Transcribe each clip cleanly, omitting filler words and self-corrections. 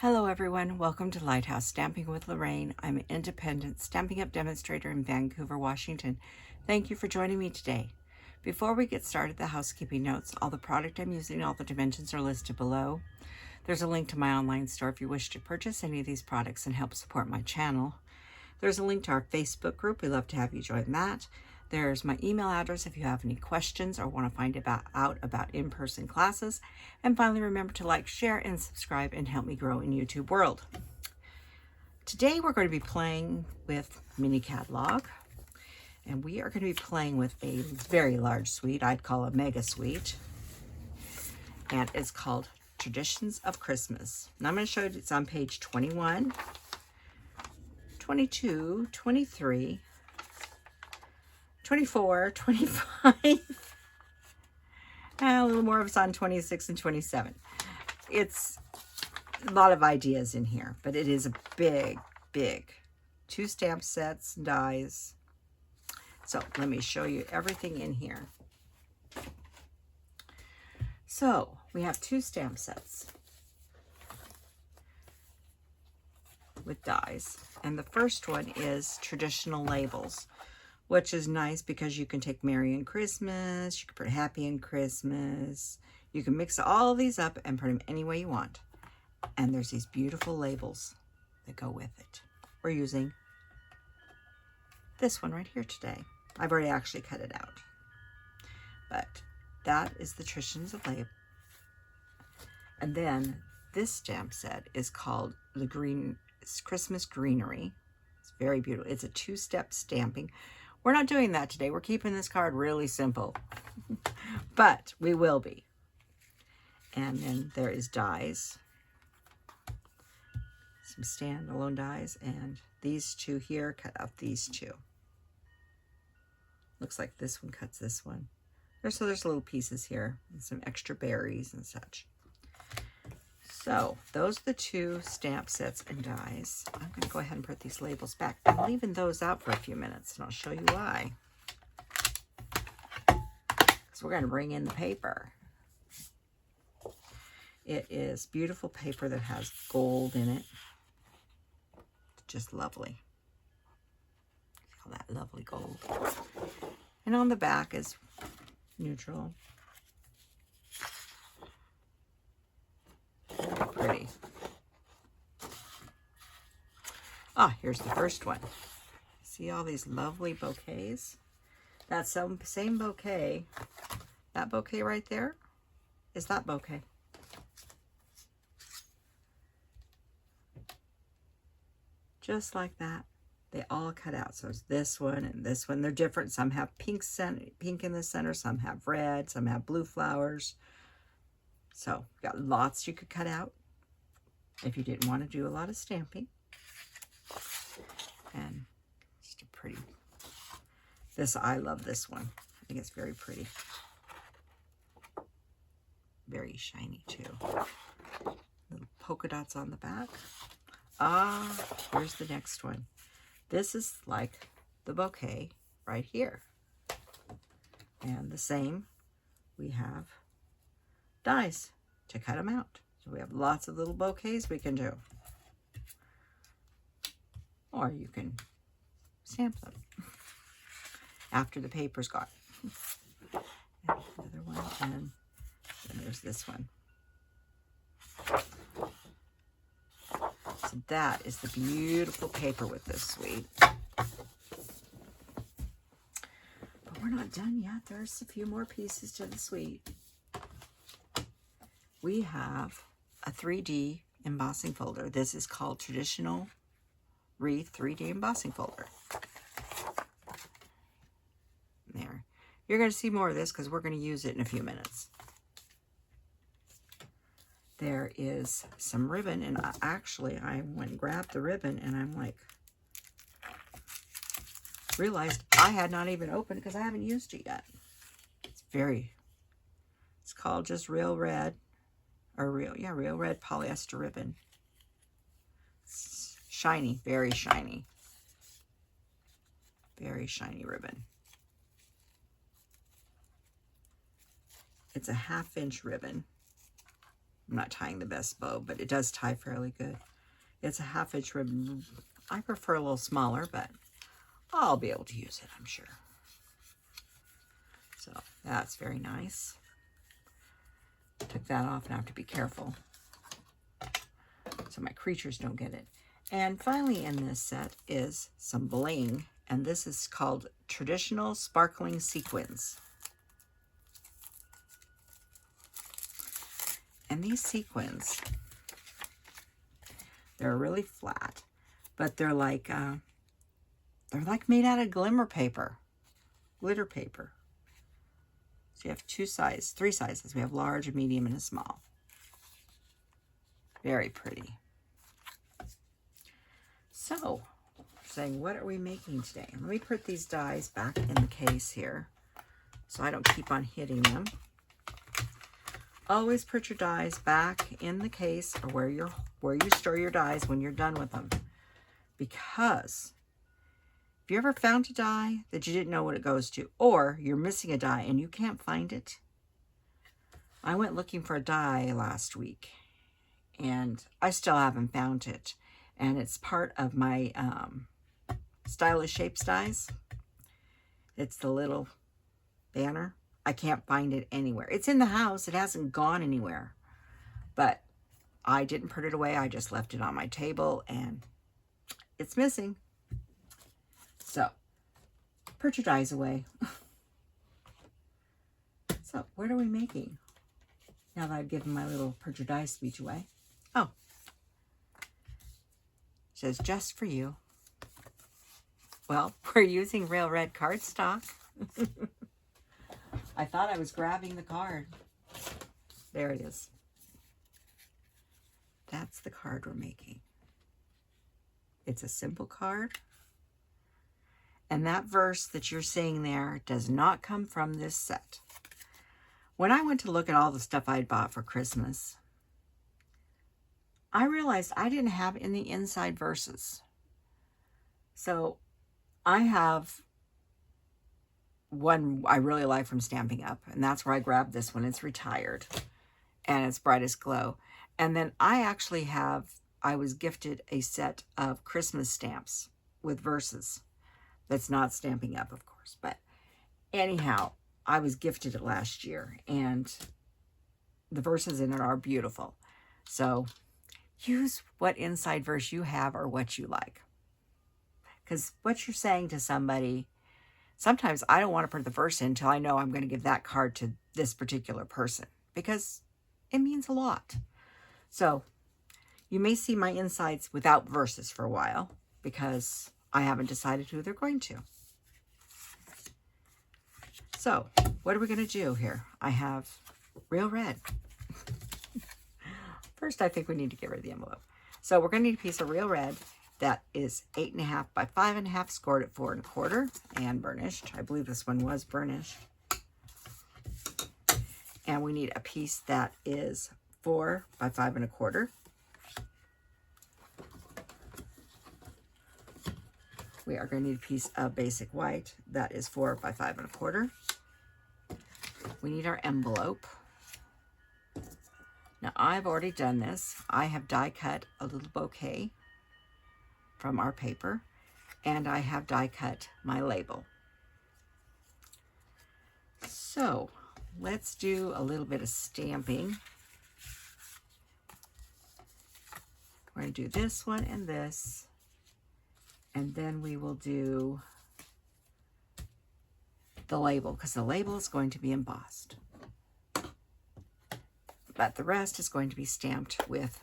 Hello everyone, welcome to Lighthouse Stamping with Lorraine. I'm an independent Stampin' Up! Demonstrator in Vancouver, Washington. Thank you for joining me today. Before we get started, the housekeeping notes. All the product I'm using, all the dimensions are listed below. There's a link to my online store if you wish to purchase any of these products and help support my channel. There's a link to our Facebook group. We'd love to have you join that. There's my email address if you have any questions or want to find out about in-person classes. And finally, remember to like, share, and subscribe and help me grow in YouTube world. Today, we're going to be playing with Mini Catalog. And we are going to be playing with a very large suite. I'd call a mega suite. And it's called Traditions of Christmas. And I'm going to show you, it's on page 21, 22, 23, 24, 25, and a little more of it's on 26 and 27. It's a lot of ideas in here, but it is a big 2 stamp sets, dies. So let me show you everything in here. So we have 2 stamp sets with dies, and the first one is traditional labels, which is nice because you can take Merry and Christmas, you can put Happy and Christmas, you can mix all of these up and put them any way you want. And there's these beautiful labels that go with it. We're using this one right here today. I've already actually cut it out. But that is the Traditions of Label. And then this stamp set is called the Christmas Greenery. It's very beautiful. It's a 2-step stamping. We're not doing that today. We're keeping this card really simple, but we will be. And then there is dies, some standalone dies, and these 2 here cut out these 2. Looks like this one cuts this one. So there's little pieces here and some extra berries and such. So those are the 2 stamp sets and dies. I'm going to go ahead and put these labels back. I'm leaving those out for a few minutes, and I'll show you why. So we're going to bring in the paper. It is beautiful paper that has gold in it. Just lovely. All that lovely gold. And on the back is neutral. Pretty. Ah, here's the first one. See all these lovely bouquets? That's same bouquet. That bouquet right there is that bouquet. Just like that. They all cut out. So it's this one and this one. They're different. Some have pink in the center. Some have red. Some have blue flowers. So got lots you could cut out if you didn't want to do a lot of stamping. And just a pretty, I love this one. I think it's very pretty. Very shiny too. Little polka dots on the back. Ah, here's the next one. This is like the bouquet right here. And the same, we have dies to cut them out. So we have lots of little bouquets we can do. Or you can stamp them after the paper's gone. And another one, and then there's this one. So that is the beautiful paper with this suite. But we're not done yet. There's a few more pieces to the suite. We have a 3D embossing folder. This is called Traditional Wreath 3D embossing folder. There. You're going to see more of this because we're going to use it in a few minutes. There is some ribbon, and actually I went and grabbed the ribbon, and I'm like, realized I had not even opened because I haven't used it yet. It's called just Real Red. Real red polyester ribbon. It's shiny, very shiny. Very shiny ribbon. It's a 1/2 inch ribbon. I'm not tying the best bow, but it does tie fairly good. It's a 1/2 inch ribbon. I prefer a little smaller, but I'll be able to use it, I'm sure. So that's very nice. Took that off, and I have to be careful so my creatures don't get it. And finally in this set is some bling, and this is called Traditional Sparkling Sequins. And these sequins, they're really flat, but they're like made out of glitter paper. So you have 3 sizes. We have large, a medium, and a small. Very pretty. So, saying, what are we making today? Let me put these dies back in the case here so I don't keep on hitting them. Always put your dies back in the case or where you store your dies when you're done with them. Because if you ever found a die that you didn't know what it goes to, or you're missing a die and you can't find it. I went looking for a die last week and I still haven't found it. And it's part of my Stylish Shapes dies. It's the little banner. I can't find it anywhere. It's in the house. It hasn't gone anywhere. But I didn't put it away. I just left it on my table and it's missing. So, put your dies away. So, what are we making? Now that I've given my little put your dies speech away. Oh. It says, just for you. Well, we're using Real Red cardstock. I thought I was grabbing the card. There it is. That's the card we're making. It's a simple card. And that verse that you're seeing there does not come from this set. When I went to look at all the stuff I'd bought for Christmas, I realized I didn't have any inside verses. So I have one I really like from Stampin' Up, and that's where I grabbed this one. It's retired, and it's Brightest Glow. And then I actually I was gifted a set of Christmas stamps with verses. That's not Stampin' Up, of course, but anyhow, I was gifted it last year, and the verses in it are beautiful. So use what inside verse you have or what you like. Because what you're saying to somebody, sometimes I don't want to put the verse in until I know I'm going to give that card to this particular person, because it means a lot. So you may see my insides without verses for a while because I haven't decided who they're going to. So what are we going to do here? I have Real Red. First, I think we need to get rid of the envelope. So we're going to need a piece of Real Red that is 8.5 by 5.5, scored at 4 1/4, and burnished. I believe this one was burnished. And we need a piece that is 4 by 5 1/4. We are going to need a piece of basic white that is 4 by 5 1/4. We need our envelope. Now, I've already done this. I have die cut a little bouquet from our paper, and I have die cut my label. So let's do a little bit of stamping. We're going to do this one and this, and then we will do the label, because the label is going to be embossed. But the rest is going to be stamped with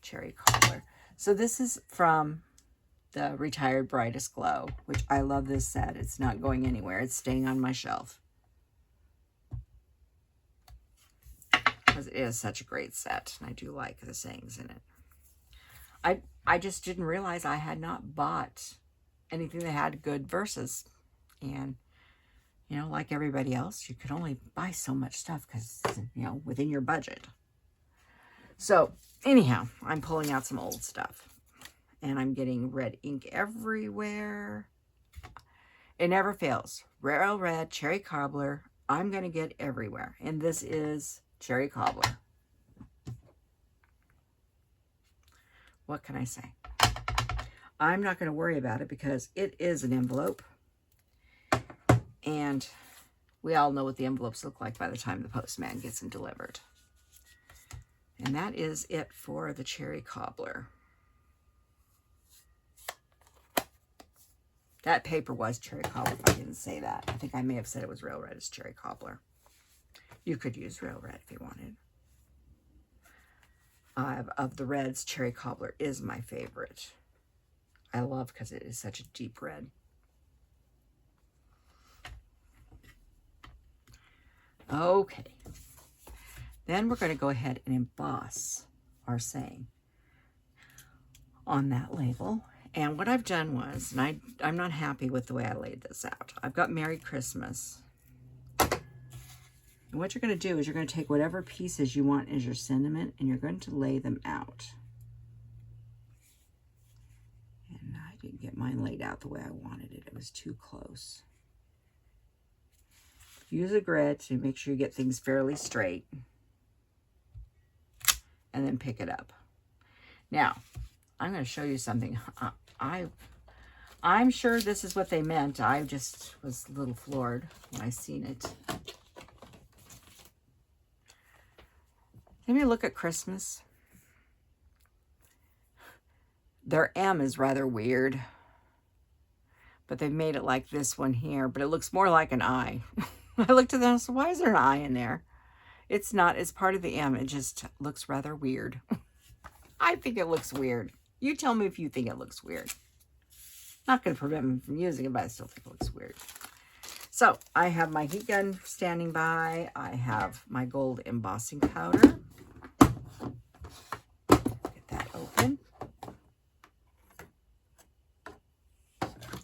Cherry Cobbler. So this is from the retired Brightest Glow, which I love this set. It's not going anywhere. It's staying on my shelf, because it is such a great set, and I do like the sayings in it. I just didn't realize I had not bought anything that had good verses. And, you know, like everybody else, you could only buy so much stuff because, you know, within your budget. So, anyhow, I'm pulling out some old stuff. And I'm getting red ink everywhere. It never fails. Real Red, Cherry Cobbler, I'm going to get everywhere. And this is Cherry Cobbler. what can I say? I'm not going to worry about it because it is an envelope. And we all know what the envelopes look like by the time the postman gets them delivered. And that is it for the Cherry Cobbler. That paper was Cherry Cobbler, if I didn't say that. I think I may have said it was Real Red as Cherry Cobbler. You could use Real Red if you wanted. Of the reds, Cherry Cobbler is my favorite. I love because it is such a deep red. Okay. Then we're going to go ahead and emboss our saying on that label. And what I've done was, and I'm not happy with the way I laid this out. I've got Merry Christmas. And what you're going to do is you're going to take whatever pieces you want as your sentiment and you're going to lay them out. And I didn't get mine laid out the way I wanted it. It was too close. Use a grid to make sure you get things fairly straight. And then pick it up. Now, I'm going to show you something. I'm sure this is what they meant. I just was a little floored when I seen it. Maybe look at Christmas. Their M is rather weird. But they made it like this one here. But it looks more like an I. I looked at them and said, why is there an I in there? It's not. It's part of the M. It just looks rather weird. I think it looks weird. You tell me if you think it looks weird. Not going to prevent me from using it, but I still think it looks weird. So, I have my heat gun standing by. I have my gold embossing powder. Get that open.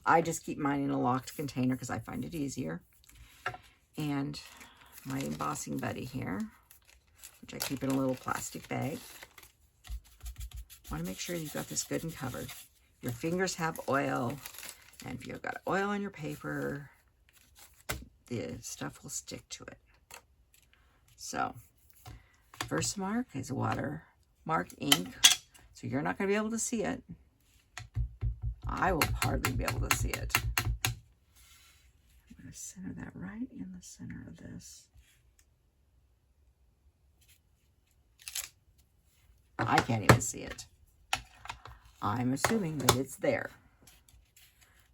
I just keep mine in a locked container because I find it easier. And my embossing buddy here, which I keep in a little plastic bag. Want to make sure you've got this good and covered. Your fingers have oil, and if you've got oil on your paper, the stuff will stick to it. So, Versamark is watermark ink, so you're not going to be able to see it. I will hardly be able to see it. I'm going to center that right in the center of this. I can't even see it. I'm assuming that it's there.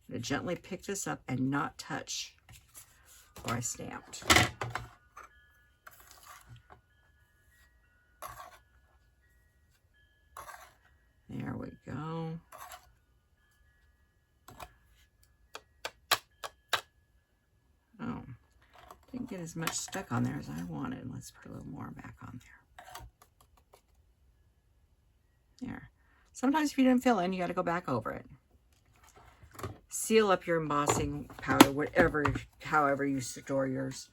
I'm going to gently pick this up and not touch where I stamped. There we go. Oh, didn't get as much stuck on there as I wanted. Let's put a little more back on there. There. Sometimes if you didn't fill in, you got to go back over it. Seal up your embossing powder, however you store yours.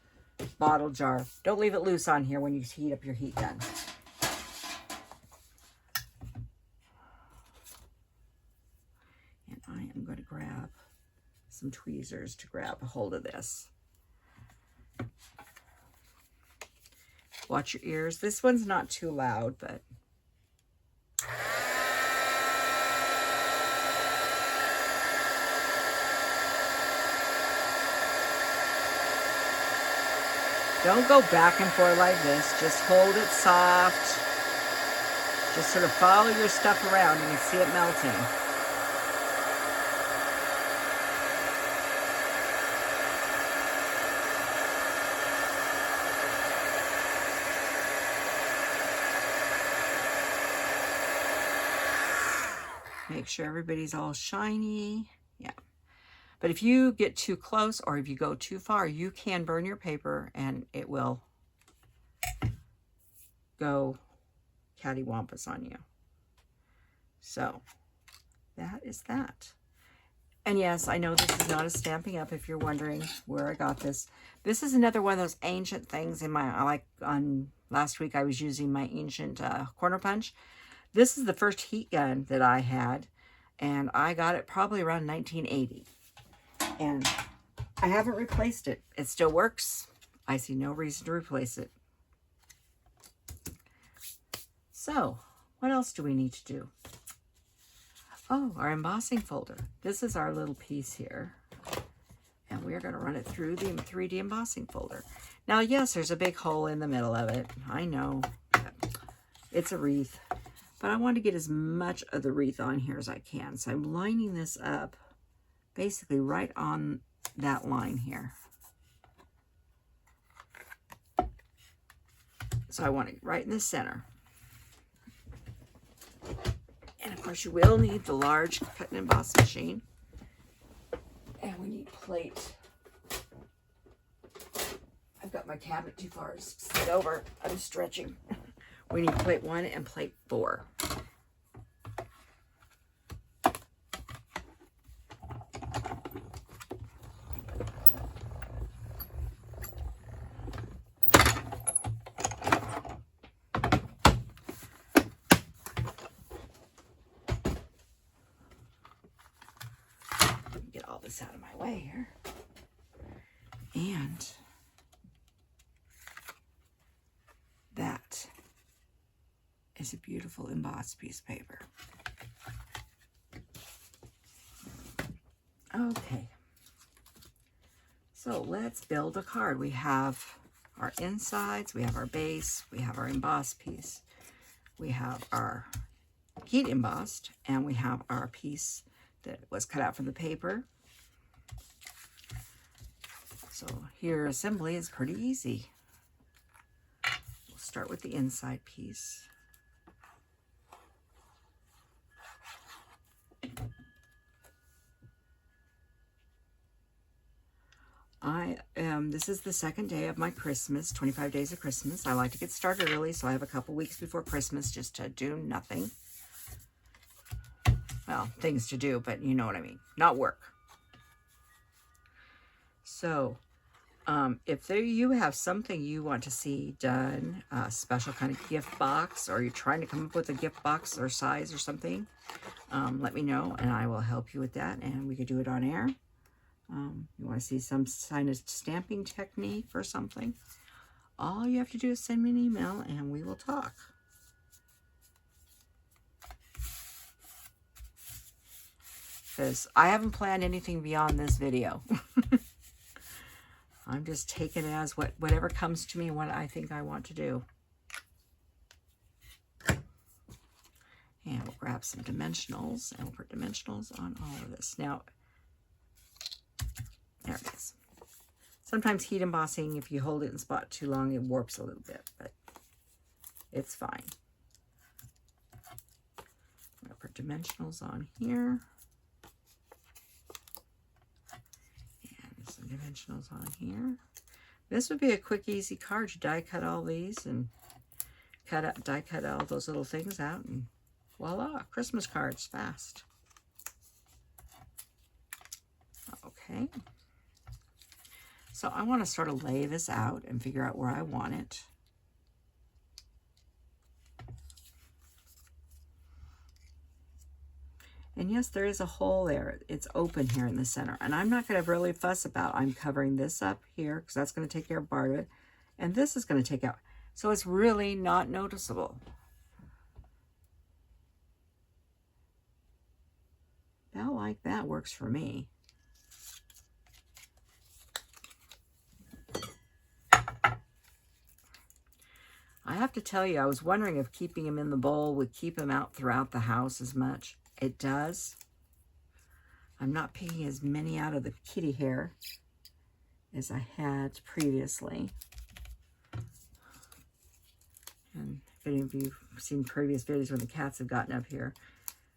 Bottle jar. Don't leave it loose on here when you heat up your heat gun. And I am going to grab some tweezers to grab a hold of this. Watch your ears. This one's not too loud, but don't go back and forth like this. Just hold it soft. Just sort of follow your stuff around and you see it melting. Make sure everybody's all shiny. Yeah. But if you get too close or if you go too far, you can burn your paper and it will go cattywampus on you. So that is that. And yes, I know this is not a Stampin' Up! If you're wondering where I got this. This is another one of those ancient things in my, like on last week I was using my ancient corner punch. This is the first heat gun that I had, and I got it probably around 1980. And I haven't replaced it. It still works. I see no reason to replace it. So, what else do we need to do? Oh, our embossing folder. This is our little piece here. And we're going to run it through the 3D embossing folder. Now, yes, there's a big hole in the middle of it. I know. It's a wreath. But I want to get as much of the wreath on here as I can. So I'm lining this up basically right on that line here. So I want it right in the center. And of course you will need the large cut and emboss machine. And we need plate. I've got my cabinet too far to sit over. I'm stretching. We need plate 1 and plate 4. Get all this out of my way here. And that is a beautiful embossed piece of paper. Okay, so let's build a card. We have our insides, we have our base, we have our embossed piece, we have our heat embossed, and we have our piece that was cut out from the paper. So here assembly is pretty easy. We'll start with the inside piece. This is the second day of my Christmas, 25 days of Christmas. I like to get started early, so I have a couple weeks before Christmas just to do nothing. Well, things to do, but you know what I mean. Not work. So, if you have something you want to see done, a special kind of gift box, or you're trying to come up with a gift box or size or something, let me know, and I will help you with that, and we could do it on air. You want to see some kind of stamping technique or something, all you have to do is send me an email, and we will talk. Because I haven't planned anything beyond this video. I'm just taking it as whatever comes to me, what I think I want to do. And we'll grab some dimensionals, and we'll put dimensionals on all of this. Now, there it is. Sometimes heat embossing, if you hold it in spot too long, it warps a little bit, but it's fine. I'm going to put dimensionals on here. Some dimensionals on here. This would be a quick, easy card. You die cut all these and die cut all those little things out, and voila, Christmas cards fast. Okay. So I want to sort of lay this out and figure out where I want it. And yes, there is a hole there. It's open here in the center. And I'm not going to really fuss about, I'm covering this up here because that's going to take care of part of it. And this is going to take out. So it's really not noticeable. About like that works for me. I have to tell you, I was wondering if keeping him in the bowl would keep him out throughout the house as much. It does. I'm not picking as many out of the kitty hair as I had previously. And if any of you have seen previous videos when the cats have gotten up here,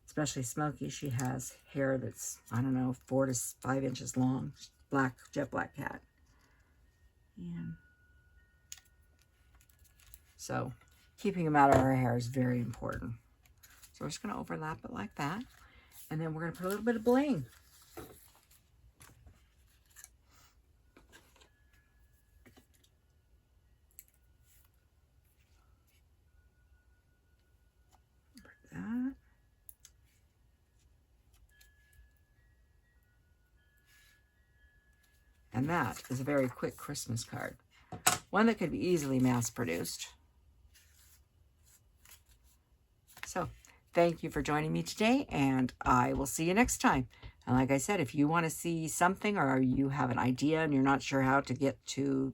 especially Smokey, she has hair that's, I don't know, 4 to 5 inches long. Black, jet black cat. And so keeping them out of her hair is very important. So we're just going to overlap it like that. And then we're going to put a little bit of bling. Put that. And that is a very quick Christmas card. One that could be easily mass produced. So Thank you for joining me today, and I will see you next time. And like I said, if you want to see something or you have an idea and you're not sure how to get to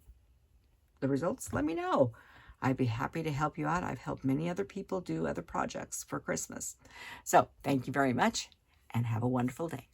the results, let me know. I'd be happy to help you out. I've helped many other people do other projects for Christmas. So thank you very much and have a wonderful day.